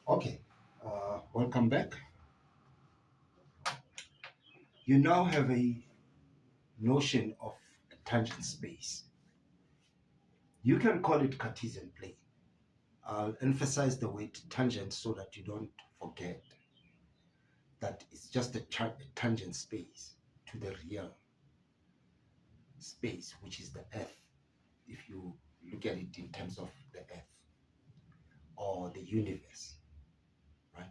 Okay, welcome back. You now have a notion of a tangent space. You can call it Cartesian plane. I'll emphasize the word tangent so that you don't forget that it's just a tangent space to the real space, which is the Earth, if you look at it in terms of the Earth or the universe, right?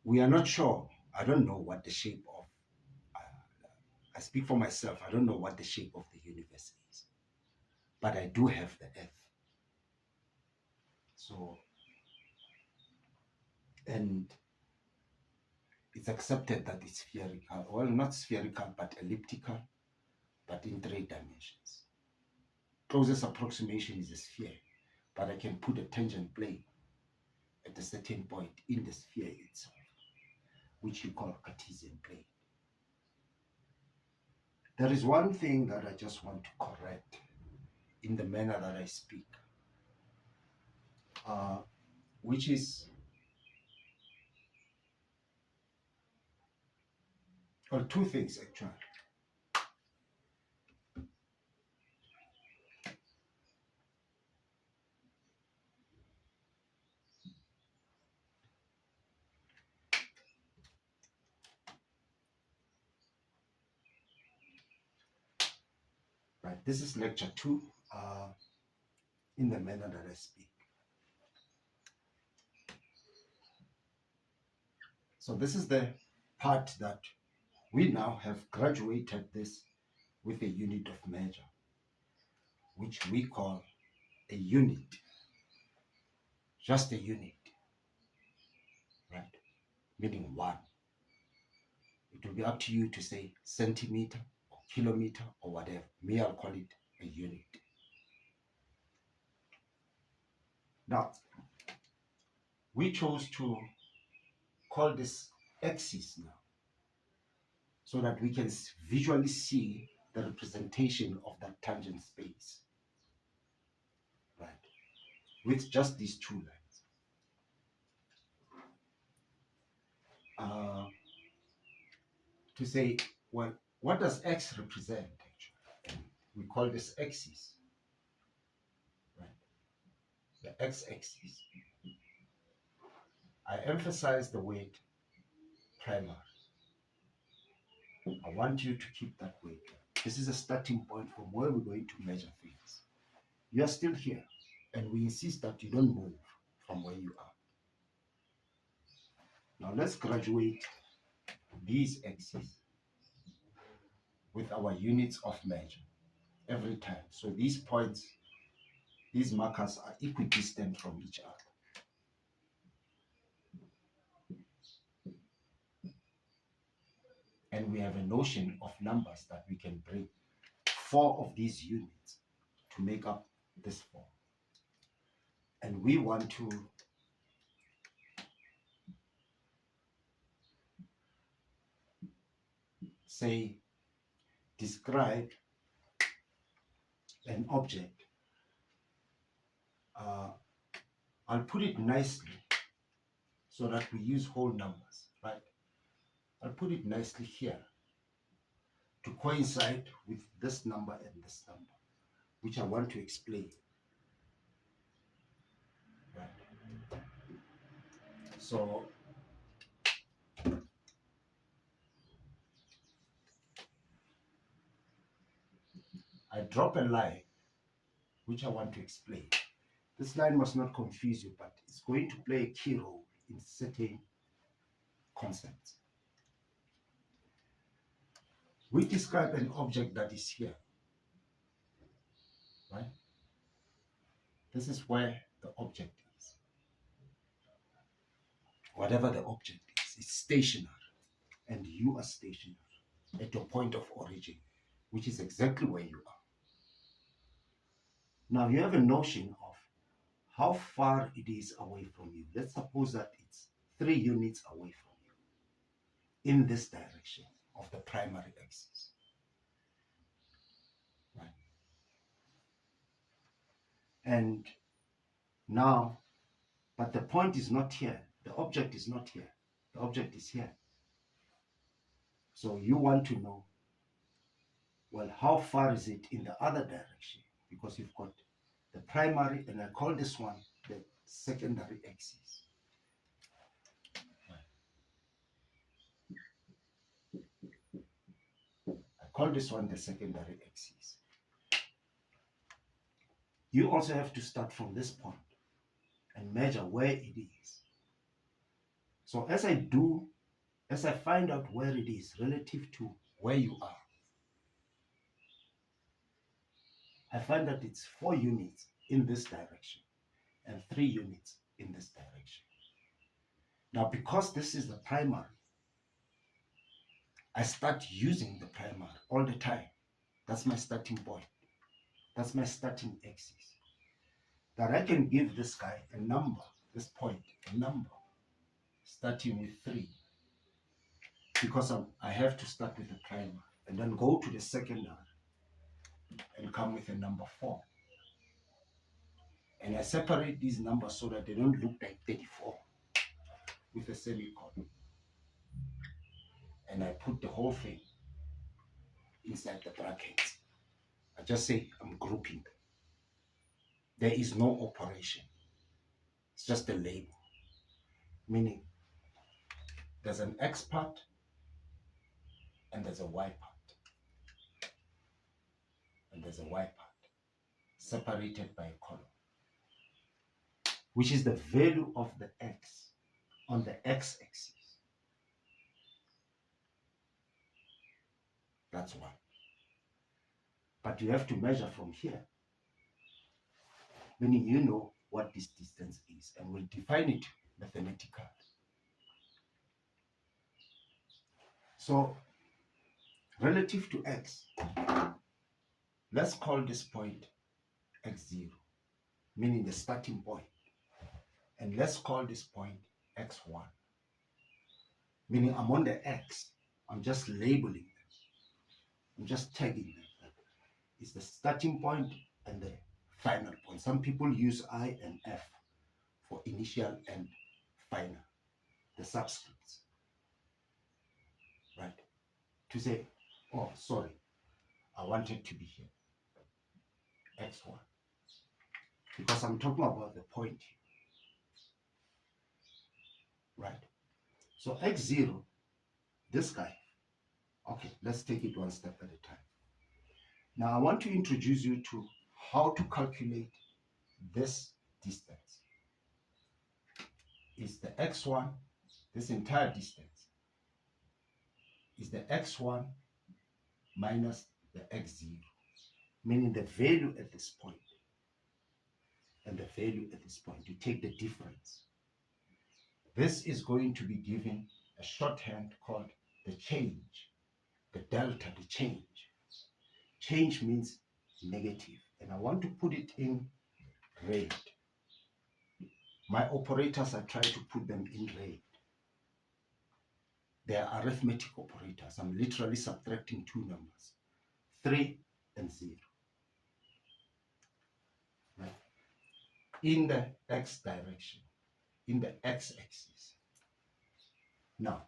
We are not sure. I don't know what the shape of, I speak for myself, I don't know what the shape of the universe is, but I do have the Earth. So, and it's accepted that it's spherical. Well, not spherical, but elliptical, but in 3 dimensions. Closest approximation is a sphere, but I can put a tangent plane at a certain point in the sphere itself, which you call Cartesian plane. There is one thing that I just want to correct in the manner that I speak, which is, well, two things actually. Right, this is lecture 2, in the manner that I speak. So this is the part that we now have graduated this with a unit of measure, which we call a unit, just a unit, right? Meaning one. It will be up to you to say centimeter or kilometer or whatever. Me, I'll call it a unit. Now, we chose to call this axis now so that we can visually see the representation of that tangent space, right? With just these two lines. To say, well, what does x represent actually? We call this axis, right? The x-axis. I emphasize the word primary. I want you to keep that word. This is a starting point from where we're going to measure things. You are still here, and we insist that you don't move from where you are. Now let's graduate these axes with our units of measure every time. So these points, these markers are equidistant from each other. And we have a notion of numbers that we can bring 4 of these units to make up this form. And we want to say, describe an object. I'll put it nicely so that we use whole numbers, right? I'll put it nicely here to coincide with this number and this number, which I want to explain. Right. So I drop a line which I want to explain. This line must not confuse you, but it's going to play a key role in certain concepts. We describe an object that is here, right? This is where the object is. Whatever the object is, it's stationary, and you are stationary at your point of origin, which is exactly where you are. Now you have a notion of how far it is away from you. Let's suppose that it's 3 units away from you in this direction of the primary axis. Right? And now But the point is not here. The object is not here. The object is here. So you want to know, well, how far is it in the other direction? Because you've got the primary, and I call this one the secondary axis. I call this one the secondary axis. You also have to start from this point and measure where it is. So as I find out where it is relative to where you are, I find that it's 4 units in this direction and 3 units in this direction. Now, because this is the primary, I start using the primary all the time. That's my starting point. That's my starting axis. That I can give this guy a number, this point, a number, starting with 3. Because I have to start with the primary and then go to the secondary and come with a number 4. And I separate these numbers so that they don't look like 34 with a semicolon. And I put the whole thing inside the brackets. I just say I'm grouping them. There is no operation. It's just a label. Meaning there's an X part and there's a Y part. And there's a Y part separated by a column, which is the value of the X on the X-axis. That's one. But you have to measure from here, meaning you know what this distance is, and we'll define it mathematically. So, relative to X, let's call this point X0, meaning the starting point. And let's call this point X1, meaning I'm on the X. I'm just labeling them. I'm just tagging them. It's the starting point and the final point. Some people use I and F for initial and final, the subscripts, right? To say, oh, sorry, I want it to be here, X1, because I'm talking about the point here, right? So X0, this guy, okay, let's take it one step at a time. Now I want to introduce you to how to calculate this distance. Is the X1, this entire distance, is the X1 minus the X0, meaning the value at this point and the value at this point. You take the difference. This is going to be given a shorthand called the change, the delta, the change. Change means negative, and I want to put it in red. My operators, I try to put them in red. They are arithmetic operators. I'm literally subtracting 2 numbers, 3 and 0. Right? In the X direction, in the X-axis. Now,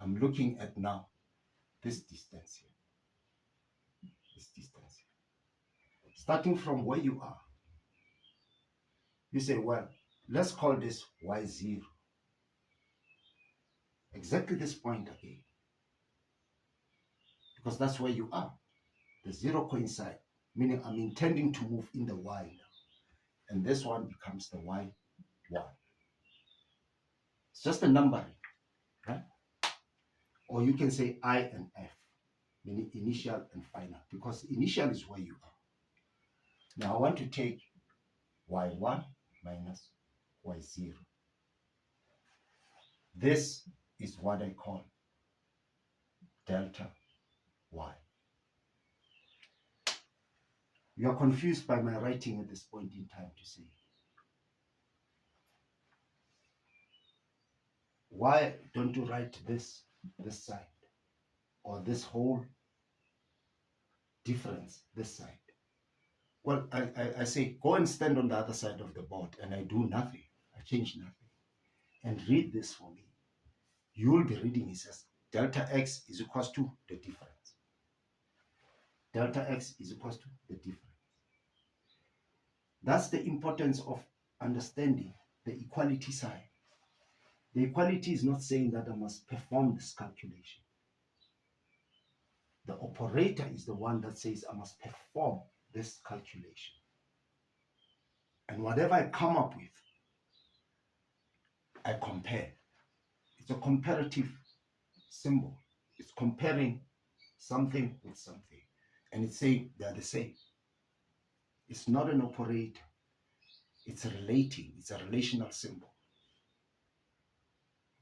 I'm looking at now this distance here. This distance here. Starting from where you are, you say, well, let's call this Y0. Exactly this point again. Because that's where you are. The 0 coincide, meaning I'm intending to move in the Y now. And this one becomes the Y1. It's just a numbering, right? Or you can say I and F, meaning initial and final, because initial is where you are. Now I want to take Y1 minus Y0. This is what I call delta Y. You are confused by my writing at this point in time to say, why don't you write this side or this whole difference this side. Well, I say, go and stand on the other side of the board, and I do nothing. I change nothing. And read this for me. You will be reading, it says, delta x is equals to the difference. Delta x is equals to the difference. That's the importance of understanding the equality sign. The equality is not saying that I must perform this calculation. The operator is the one that says I must perform this calculation. And whatever I come up with, I compare. It's a comparative symbol. It's comparing something with something. And it's saying they're the same. It's not an operator. It's relating. It's a relational symbol.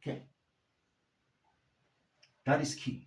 Okay? That is key.